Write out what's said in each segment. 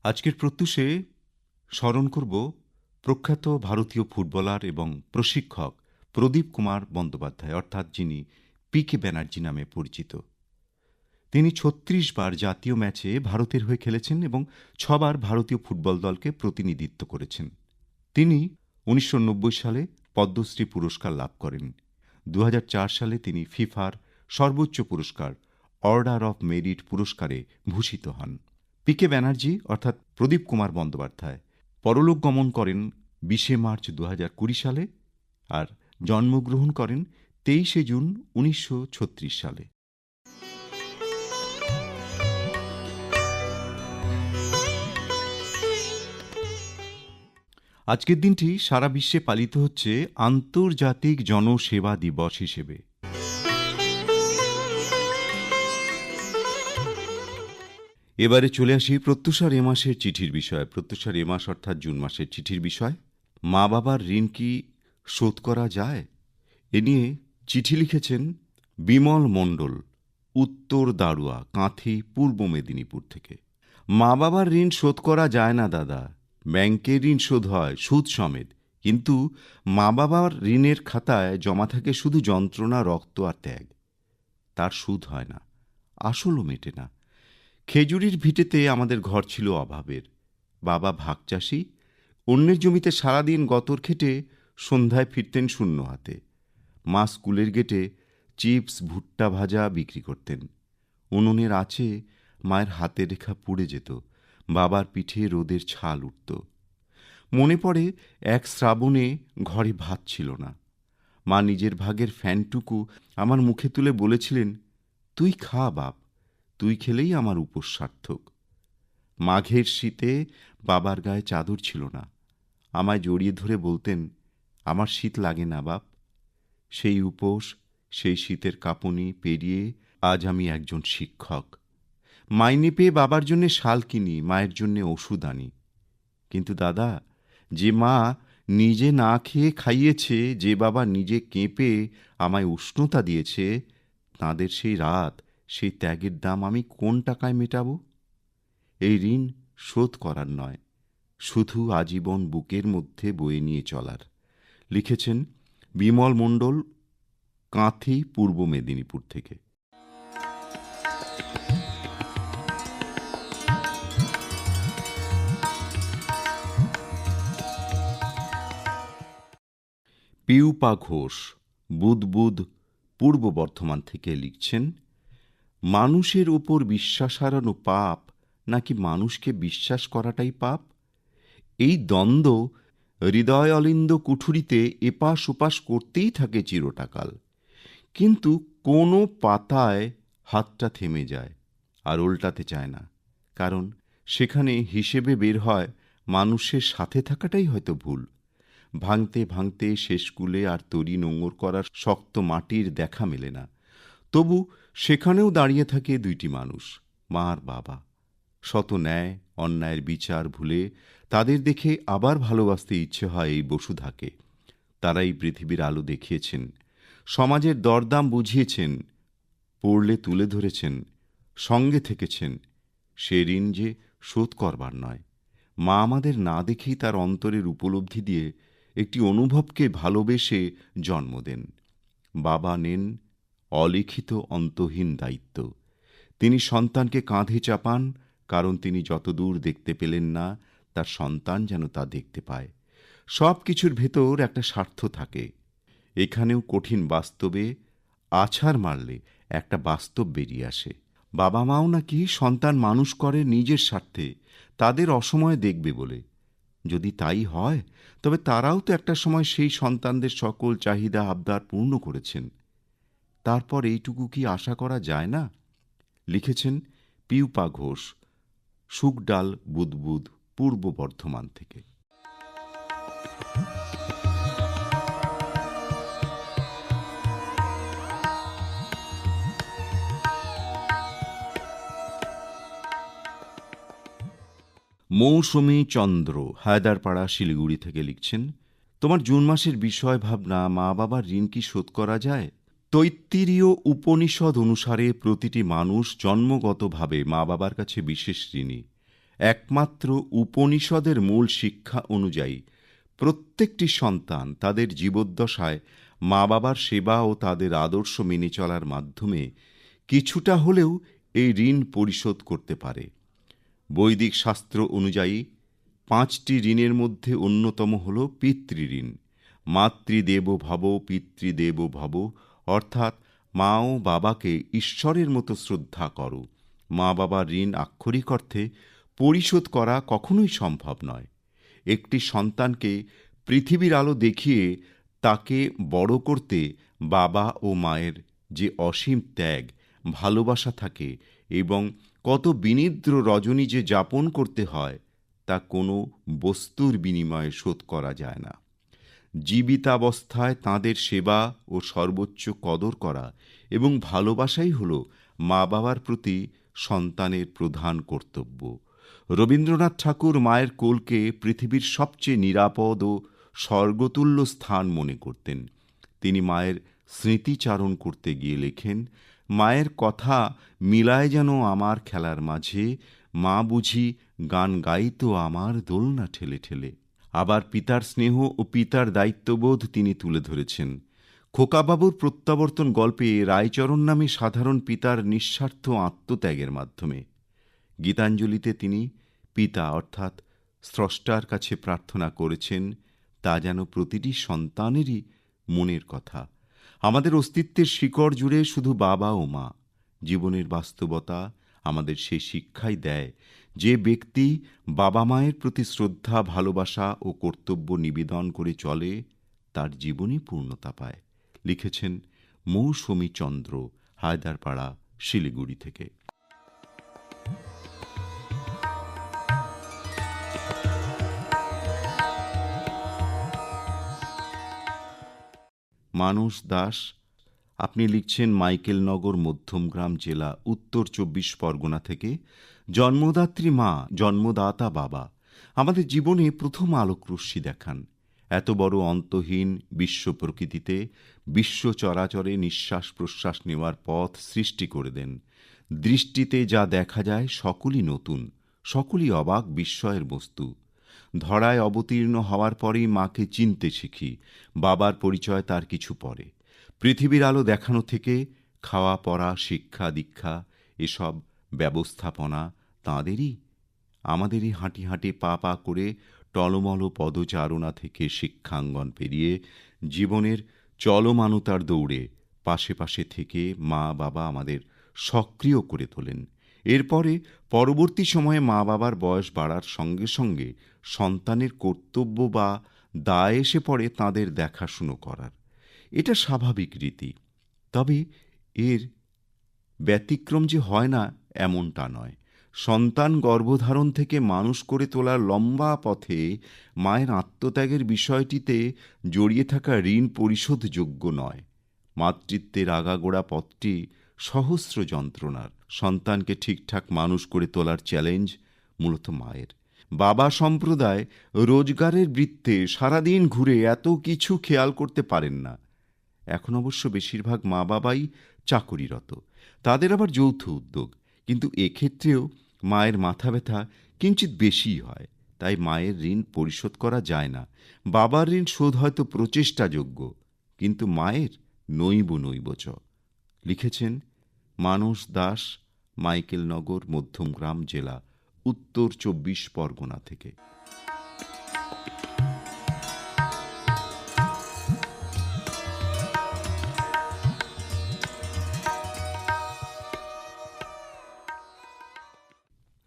আজকের প্রত্যুষে স্মরণ করব প্রখ্যাত ভারতীয় ফুটবলার এবং প্রশিক্ষক প্রদীপ কুমার বন্দ্যোপাধ্যায়, অর্থাৎ যিনি পিকে ব্যানার্জি নামে পরিচিত। তিনি ৩৬ বার জাতীয় ম্যাচে ভারতের হয়ে খেলেছেন এবং ৬ বার ভারতীয় ফুটবল দলকে প্রতিনিধিত্ব করেছেন। তিনি ১৯৯০ সালে পদ্মশ্রী পুরস্কার লাভ করেন। ২০০৪ সালে তিনি ফিফার সর্বোচ্চ পুরস্কার অর্ডার অফ মেরিট পুরস্কারে ভূষিত হন। পিকে ব্যানার্জি অর্থাৎ প্রদীপ কুমার বন্দ্যোপাধ্যায় পরলোক গমন করেন ২০ মার্চ ২০২০ সালে আর জন্মগ্রহণ করেন ২৩ জুন ১৯৩৬ সালে। আজকের দিনটি সারা বিশ্বে পালিত হচ্ছে আন্তর্জাতিক জনসেবা দিবস হিসেবে। এবারে চলে আসি প্রত্যুষার এ মাসের চিঠির বিষয়। প্রত্যুষার এ মাস অর্থাৎ জুন মাসের চিঠির বিষয়, মা বাবার ঋণ কি শোধ করা যায়? এ নিয়ে চিঠি লিখেছেন বিমল মণ্ডল, উত্তর দারুয়া, কাঁথি, পূর্ব মেদিনীপুর থেকে। মা বাবার ঋণ শোধ করা যায় না দাদা। ব্যাংকের ঋণ শোধ হয় সুদ সমেত, কিন্তু মা বাবার ঋণের খাতায় জমা থাকে শুধু যন্ত্রণা, রক্ত আর ত্যাগ। তার সুদ হয় না, আসলও মেটে না। খেজুরির ভিটেতে আমাদের ঘর ছিল অভাবের। বাবা ভাগ চাষি, অন্যের জমিতে সারাদিন গতর খেটে সন্ধ্যায় ফিরতেন শূন্য হাতে। মা স্কুলের গেটে চিপস, ভুট্টা ভাজা বিক্রি করতেন। উনুনের আঁচে মায়ের হাতের রেখা পুড়ে যেত, বাবার পিঠে রোদের ছাল উঠত। মনে পড়ে এক শ্রাবণে ঘরে ভাত ছিল না। মা নিজের ভাগের ফ্যানটুকু আমার মুখে তুলে বলেছিলেন, তুই খা বাপ, তুই খেলেই আমার উপোস সার্থক। মাঘের শীতে বাবার গায়ে চাদর ছিল না। আমায় জড়িয়ে ধরে বলতেন, আমার শীত লাগে না বাপ। সেই উপোস, সেই শীতের কাঁপুনি পেরিয়ে আজ আমি একজন শিক্ষক। মাইনে পেয়ে বাবার জন্যে শাল কিনি, মায়ের জন্যে ওষুধ আনি। কিন্তু দাদা, যে মা নিজে না খেয়ে খাইয়েছে, যে বাবা নিজে কেঁপে আমায় উষ্ণতা দিয়েছে, তাঁদের সেই রাত, সেই ত্যাগের দাম আমি কোন টাকায় মেটাব? এই ঋণ শোধ করার নয়, শুধু আজীবন বুকের মধ্যে বয়ে নিয়ে চলার। লিখেছেন বিমল মণ্ডল, কাঁথি, পূর্ব মেদিনীপুর থেকে। পিউপা ঘোষ, বুদবুদ, পূর্ব বর্ধমান থেকে লিখছেন, মানুষের ওপর বিশ্বাস হারানো পাপ নাকি মানুষকে বিশ্বাস করাটাই পাপ? এই দ্বন্দ্ব হৃদয় অলিন্দ কুঠুরিতে এপাশ ওপাশ করতেই থাকে চিরটাকাল। কিন্তু কোনো পাতায় হাতটা থেমে যায় আর উল্টাতে চায় না, কারণ সেখানে হিসেবে বের হয় মানুষের সাথে থাকাটাই হয়তো ভুল। ভাঙতে ভাঙতে শেষকুলে আর তরি নোঙর করার শক্ত মাটির দেখা মেলে না। তবু সেখানেও দাঁড়িয়ে থাকে দুইটি মানুষ, মা আর বাবা। শত ন্যায় অন্যায়ের বিচার ভুলে তাদের দেখে আবার ভালোবাসতে ইচ্ছে হয় এই বসুধাকে। তারাই পৃথিবীর আলো দেখিয়েছেন, সমাজের দরদাম বুঝিয়েছেন, পড়লে তুলে ধরেছেন, সঙ্গে থেকেছেন। সে ঋণ যে শোধ করবার নয়। মা আমাদের না দেখেই তার অন্তরের উপলব্ধি দিয়ে একটি অনুভবকে ভালোবেসে জন্ম দেন। বাবা নেন অলিখিত অন্তহীন দায়িত্ব। তিনি সন্তানকে কাঁধে চাপান, কারণ তিনি যতদূর দেখতে পেলেন না, তার সন্তান যেন তা দেখতে পায়। সব কিছুর ভেতর একটা স্বার্থ থাকে। এখানেও কঠিন বাস্তবে আছাড় মারলে একটা বাস্তব বেরিয়ে আসে। বাবা মাও নাকি সন্তান মানুষ করে নিজের স্বার্থে, তাদের অসময়ে দেখবে বলে। যদি তাই হয়, তবে তারাও তো একটা সময় সেই সন্তানদের সকল চাহিদা আবদার পূর্ণ করেছেন। তারপর এইটুকু কি আশা করা যায় না? লিখেছেন পিউপা ঘোষ, শুকডাল, বুদবুদ, পূর্ব বর্ধমান থেকে। মৌসুমী চন্দ্র, হায়দারপাড়া, শিলিগুড়ি থেকে লিখছেন, তোমার জুন মাসের বিষয় ভাবনা, মা বাবার ঋণ কি শোধ করা যায়? তৈত্তিরীয় উপনিষদ অনুসারে প্রতিটি মানুষ জন্মগতভাবে মা বাবার কাছে বিশেষ ঋণী। একমাত্র উপনিষদের মূল শিক্ষা অনুযায়ী প্রত্যেকটি সন্তান তাদের জীবদ্দশায় মা বাবার সেবা ও তাদের আদর্শ মেনে চলার মাধ্যমে কিছুটা হলেও এই ঋণ পরিশোধ করতে পারে। বৈদিক শাস্ত্র অনুযায়ী 5টি ঋণের মধ্যে অন্যতম হল পিতৃঋণ। মাতৃদেবো ভব পিতৃদেবো ভব, অর্থাৎ মা ও বাবাকে ঈশ্বরের মতো শ্রদ্ধা করো। মা বাবার ঋণ আক্ষরিক অর্থে পরিশোধ করা কখনোই সম্ভব নয়। একটি সন্তানকে পৃথিবীর আলো দেখিয়ে তাকে বড় করতে বাবা ও মায়ের যে অসীম ত্যাগ, ভালোবাসা থাকে এবং কত বিনিদ্র রজনী যে যাপন করতে হয়, তা কোনো বস্তুর বিনিময়ে শোধ করা যায় না। জীবিতাবস্থায় তাঁদের সেবা ও সর্বোচ্চ কদর করা এবং ভালোবাসাই হল মা বাবার প্রতি সন্তানের প্রধান কর্তব্য। রবীন্দ্রনাথ ঠাকুর মায়ের কোলকে পৃথিবীর সবচেয়ে নিরাপদ ও স্বর্গতুল্য স্থান মনে করতেন। তিনি মায়ের স্মৃতিচারণ করতে গিয়ে লেখেন, মায়ের কথা মিলায় যেন আমার খেলার মাঝে, মা বুঝি গান গাইত আমার দোলনা ঠেলে ঠেলে। আবার পিতার স্নেহ ও পিতার দায়িত্ববোধ তিনি তুলে ধরেছেন। খোকাবাবুর প্রত্যাবর্তন গল্পে রায়চরণ নামে সাধারণ পিতার নিঃস্বার্থ আত্মত্যাগের মাধ্যমে। গীতাঞ্জলিতে তিনি পিতা অর্থাৎ স্রষ্টার কাছে প্রার্থনা করেছেন, তা যেন প্রতিটি সন্তানেরই মনের কথা। আমাদের অস্তিত্বের শিকড় জুড়ে শুধু বাবা ও মা। জীবনের বাস্তবতা আমাদের সেই শিক্ষাই দেয়, যে ব্যক্তি বাবা মায়ের প্রতি শ্রদ্ধা, ভালোবাসা ও কর্তব্য নিবেদন করে চলে, তার জীবনই পূর্ণতা পায়। লিখেছেন মৌসুমী চন্দ্র, হায়দারপাড়া, শিলিগুড়ি থেকে। মানস দাস, আপনি লিখছেন মাইকেলনগর, মধ্যমগ্রাম জেলা, উত্তর 24 পরগনা থেকে। জন্মদাত্রী মা, জন্মদাতা বাবা আমাদের জীবনে প্রথম আলোকরশ্মি দেখান। এত বড় অন্তহীন বিশ্ব প্রকৃতিতে বিশ্ব চরাচরে নিঃশ্বাস প্রশ্বাস নেওয়ার পথ সৃষ্টি করে দেন। দৃষ্টিতে যা দেখা যায় সকলই নতুন, সকলই অবাক বিস্ময়ের বস্তু। ধরায় অবতীর্ণ হওয়ার পরেই মাকে চিনতে শিখি, বাবার পরিচয় তার কিছু পরে। পৃথিবীর আলো দেখানো থেকে খাওয়া পড়া, শিক্ষা দীক্ষা, এসব ব্যবস্থাপনা তাঁদেরই। আমাদেরই হাঁটি হাঁটি পা পা করে টলমল পদচারণা থেকে শিক্ষাঙ্গন পেরিয়ে জীবনের চলমানতার দৌড়ে পাশে পাশে থেকে মা বাবা আমাদের সক্রিয় করে তোলেন। এরপরে পরবর্তী সময়ে মা বাবার বয়স বাড়ার সঙ্গে সঙ্গে সন্তানের কর্তব্য বা দায় এসে পড়ে তাঁদের দেখাশুনো করার। এটা স্বাভাবিক রীতি। তবে এর ব্যতিক্রম যে হয় না এমনটা নয়। সন্তান গর্ভধারণ থেকে মানুষ করে তোলার লম্বা পথে মায়ের আত্মত্যাগের বিষয়টিতে জড়িয়ে থাকা ঋণ পরিশোধযোগ্য নয়। মাতৃত্বের আগাগোড়া পথটি সহস্র যন্ত্রণার। সন্তানকে ঠিকঠাক মানুষ করে তোলার চ্যালেঞ্জ মূলত মায়ের। বাবা সম্প্রদায় রোজগারের বৃত্তে সারাদিন ঘুরে এত কিছু খেয়াল করতে পারেন না। এখন অবশ্য বেশিরভাগ মা বাবাই চাকুরিরত, তাদের আবার যৌথ উদ্যোগ, কিন্তু এক্ষেত্রেও মায়ের মাথা ব্যথা কিঞ্চিত বেশিই হয়। তাই মায়ের ঋণ পরিশোধ করা যায় না। বাবার ঋণ শোধ হয়তো প্রচেষ্টাযোগ্য, কিন্তু মায়ের নৈব নৈবচ। লিখেছেন মানস দাস, মাইকেলনগর, মধ্যমগ্রাম জেলা, উত্তর 24 পরগনা থেকে।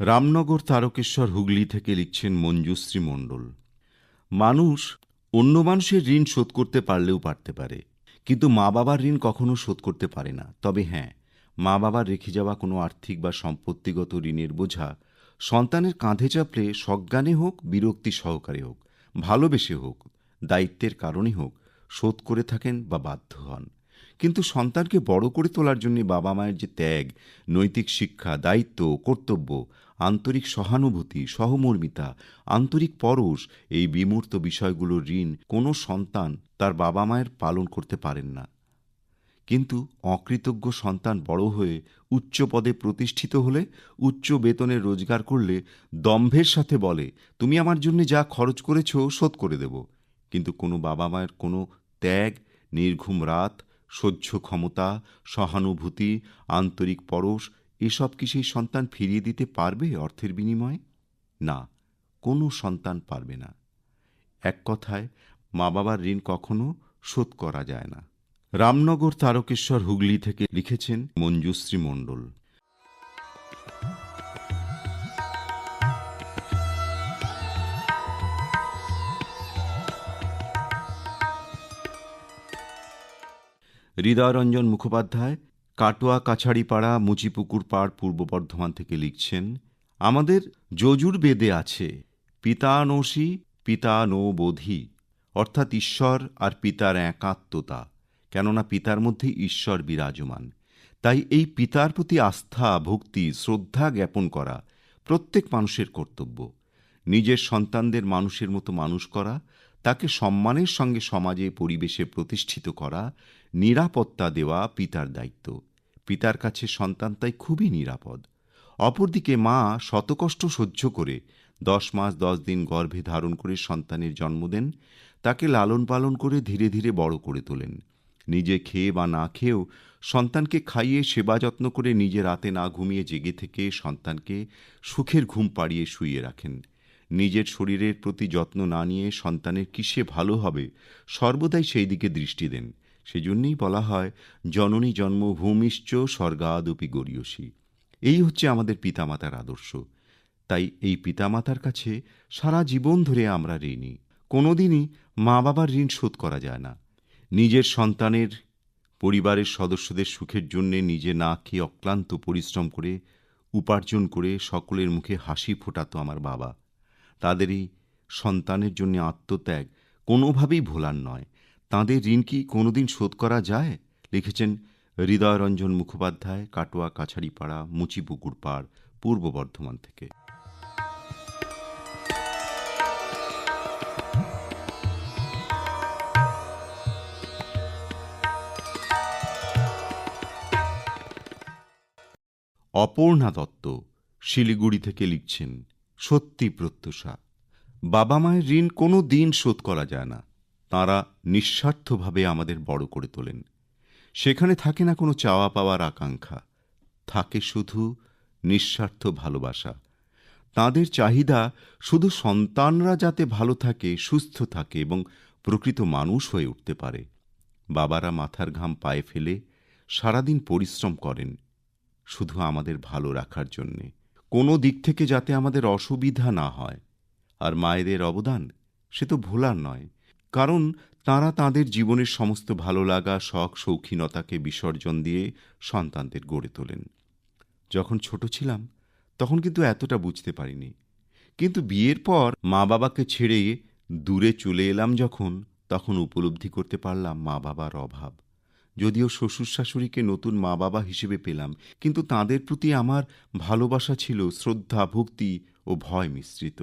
রামনগর, তারকেশ্বর, হুগলি থেকে লিখছেন মঞ্জুশ্রী মণ্ডল। মানুষ অন্য মানুষের ঋণ শোধ করতে পারলেও পারতে পারে, কিন্তু মা বাবার ঋণ কখনো শোধ করতে পারে না। তবে হ্যাঁ, মা বাবার রেখে যাওয়া কোনো আর্থিক বা সম্পত্তিগত ঋণের বোঝা সন্তানের কাঁধে চাপলে সজ্ঞানে হোক, বিরক্তি সহকারে হোক, ভালোবেসে হোক, দায়িত্বের কারণে হোক, শোধ করে থাকেন বা বাধ্য হন। কিন্তু সন্তানকে বড় করে তোলার জন্য বাবা মায়ের যে ত্যাগ, নৈতিক শিক্ষা, দায়িত্ব, কর্তব্য, আন্তরিক সহানুভূতি, সহমর্মিতা, আন্তরিক পরশ, এই বিমূর্ত বিষয়গুলোর ঋণ কোনো সন্তান তার বাবা মায়ের পালন করতে পারেন না। কিন্তু অকৃতজ্ঞ সন্তান বড় হয়ে উচ্চ পদে প্রতিষ্ঠিত হলে, উচ্চ বেতনে রোজগার করলে দম্ভের সাথে বলে, তুমি আমার জন্য যা খরচ করেছ শোধ করে দেব। কিন্তু কোনো বাবা মায়ের কোনো ত্যাগ, নির্ঘুম রাত, সহ্য ক্ষমতা, সহানুভূতি, আন্তরিক পরশ, এসব কি সেই সন্তান ফিরিয়ে দিতে পারবে অর্থের বিনিময়ে? না, কোনো সন্তান পারবে না। এক কথায়, মা বাবার ঋণ কখনো শোধ করা যায় না। রামনগর তারকেশ্বর, হুগলি থেকে লিখেছেন মঞ্জুশ্রী মণ্ডল। হৃদয়রঞ্জন মুখোপাধ্যায় কাটোয়া কাছাড়িপাড়া মুচিপুকুর পাড়, পূর্ব বর্ধমান থেকে লিখছেন, আমাদের যজুর্বেদে আছে পিতানোসি পিতা নো বোধি, অর্থাৎ ঈশ্বর আর পিতার একাত্মতা। কেননা পিতার মধ্যে ঈশ্বর বিরাজমান। তাই এই পিতার প্রতি আস্থা, ভক্তি, শ্রদ্ধা জ্ঞাপন করা প্রত্যেক মানুষের কর্তব্য। নিজের সন্তানদের মানুষের মতো মানুষ করা, তাকে সম্মানের সঙ্গে সমাজে পরিবেশে প্রতিষ্ঠিত করা, নিরাপত্তা দেওয়া পিতার দায়িত্ব। পিতার কাছে সন্তান তাই খুবই নিরাপদ। অপরদিকে মা শতকষ্ট সহ্য করে 10 মাস 10 দিন গর্ভে ধারণ করে সন্তানের জন্ম দেন, তাকে লালন পালন করে ধীরে ধীরে বড় করে তোলেন। নিজে খেয়ে বা না খেয়েও সন্তানকে খাইয়ে সেবা যত্ন করে নিজে রাতে না ঘুমিয়ে জেগে থেকে সন্তানকে সুখের ঘুম পাড়িয়ে শুইয়ে রাখেন। নিজের শরীরের প্রতি যত্ন না নিয়ে সন্তানের কিসে ভালো হবে সর্বদাই সেই দিকে দৃষ্টি দেন। সেজন্যই বলা হয়, জননী জন্মভূমিশ্চ স্বর্গাদপি গরীয়সী। এই হচ্ছে আমাদের পিতামাতার আদর্শ। তাই এই পিতামাতার কাছে সারা জীবন ধরে আমরা ঋণী। কোনোদিনই মা বাবার ঋণ শোধ করা যায় না। নিজের সন্তানের, পরিবারের সদস্যদের সুখের জন্যে নিজে না খেয়ে অক্লান্ত পরিশ্রম করে উপার্জন করে সকলের মুখে হাসি ফোটাতো আমার বাবা। তাদের এই সন্তানের জন্য আত্মত্যাগ কোনোভাবেই ভোলার নয়। তাঁদের ঋণ কি কোনোদিন শোধ করা যায়? লিখেছেন হৃদয়রঞ্জন মুখোপাধ্যায়, কাটোয়া কাছাড়িপাড়া মুচিপুকুর পাড়, পূর্ব বর্ধমান থেকে। অপর্ণা দত্ত শিলিগুড়ি থেকে লিখছেন, সত্যি প্রত্যুষা, বাবা মায়ের ঋণ কোনো দিন শোধ করা যায় না। তাঁরা নিঃস্বার্থভাবে আমাদের বড় করে তোলেন। সেখানে থাকে না কোনো চাওয়া পাওয়ার আকাঙ্ক্ষা, থাকে শুধু নিঃস্বার্থ ভালোবাসা। তাঁদের চাহিদা শুধু সন্তানরা যাতে ভালো থাকে, সুস্থ থাকে এবং প্রকৃত মানুষ হয়ে উঠতে পারে। বাবারা মাথার ঘাম পায়ে ফেলে সারাদিন পরিশ্রম করেন শুধু আমাদের ভালো রাখার জন্যে, কোনো দিক থেকে যাতে আমাদের অসুবিধা না হয়। আর মায়েদের অবদান সে তো ভোলার নয়, কারণ তাঁরা তাঁদের জীবনের সমস্ত ভালো লাগা, শখ, শৌখিনতাকে বিসর্জন দিয়ে সন্তানদের গড়ে তোলেন। যখন ছোট ছিলাম তখন কিন্তু এতটা বুঝতে পারিনি, কিন্তু বিয়ের পর মা বাবাকে ছেড়ে দূরে চলে এলাম যখন, তখন উপলব্ধি করতে পারলাম মা বাবার অভাব। যদিও শ্বশুর শাশুড়িকে নতুন মা বাবা হিসেবে পেলাম, কিন্তু তাঁদের প্রতি আমার ভালোবাসা ছিল শ্রদ্ধা, ভক্তি ও ভয় মিশ্রিত।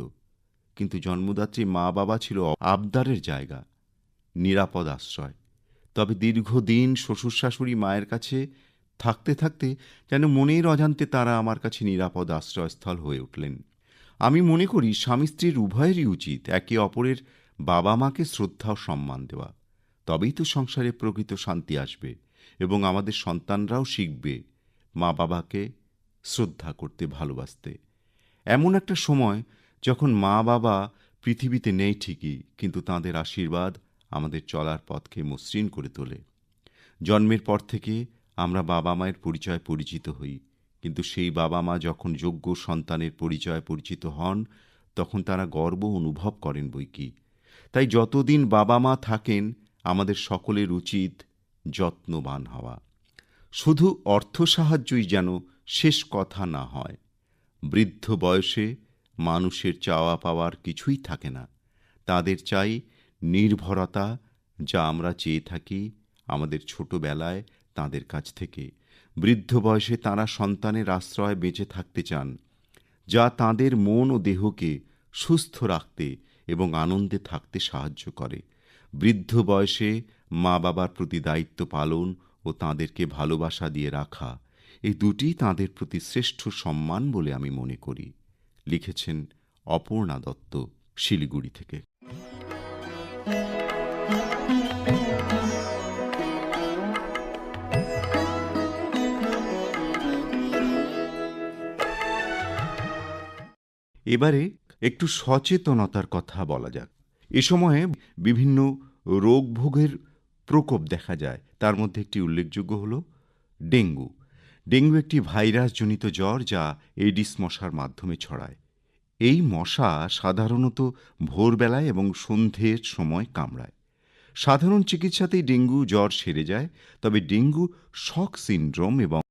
কিন্তু জন্মদাত্রী মা বাবা ছিল আবদারের জায়গা, নিরাপদ আশ্রয়। তবে দীর্ঘদিন শ্বশুর শাশুড়ি মায়ের কাছে থাকতে থাকতে যেন মনের অজান্তে তারা আমার কাছে নিরাপদ আশ্রয়স্থল হয়ে উঠলেন। আমি মনে করি স্বামী স্ত্রীর উভয়েরই উচিত একে অপরের বাবা মাকে শ্রদ্ধা ও সম্মান দেওয়া। তবেই তো সংসারে প্রকৃত শান্তি আসবে এবং আমাদের সন্তানরাও শিখবে মা বাবাকে শ্রদ্ধা করতে, ভালোবাসতে। এমন একটা সময় যখন মা বাবা পৃথিবীতে নেই ঠিকই, কিন্তু তাঁদের আশীর্বাদ আমাদের চলার পথকে মসৃণ করে তোলে। জন্মের পর থেকে আমরা বাবা মায়ের পরিচয় পরিচিত হই, কিন্তু সেই বাবা মা যখন যোগ্য সন্তানের পরিচয় পরিচিত হন তখন তারা গর্ব অনুভব করেন বৈকি। তাই যতদিন বাবা মা থাকেন আমাদের সকলের উচিত যত্নবান হওয়া। শুধু অর্থ সাহায্যই যেন শেষ কথা না হয়। বৃদ্ধ বয়সে মানুষের চাওয়া পাওয়ার কিছুই থাকে না। তাদের চাই নির্ভরতা, যা আমরা চেয়ে থাকি আমাদের ছোটবেলায় তাদের কাছ থেকে। বৃদ্ধ বয়সে তাঁরা সন্তানের আশ্রয়ে বেঁচে থাকতে চান, যা তাঁদের মন ও দেহকে সুস্থ রাখতে এবং আনন্দে থাকতে সাহায্য করে। বৃদ্ধ বয়সে মা বাবার প্রতি দায়িত্ব পালন ও তাঁদেরকে ভালোবাসা দিয়ে রাখা, এই দুটি তাঁদের প্রতি শ্রেষ্ঠ সম্মান বলে আমি মনে করি। লিখেছেন অপর্ণা দত্ত, শিলিগুড়ি থেকে। এবারে একটু সচেতনতার কথা বলা যাক। এ সময়ে বিভিন্ন রোগভোগের প্রকোপ দেখা যায়। তার মধ্যে একটি উল্লেখযোগ্য হল ডেঙ্গু। ডেঙ্গু একটি ভাইরাসজনিত জ্বর যা এডিস মশার মাধ্যমে ছড়ায়। এই মশা সাধারণত ভোরবেলায় এবং সন্ধ্যের সময় কামড়ায়। সাধারণ চিকিৎসাতেই ডেঙ্গু জ্বর সেরে যায়, তবে ডেঙ্গু শক সিন্ড্রোম এবং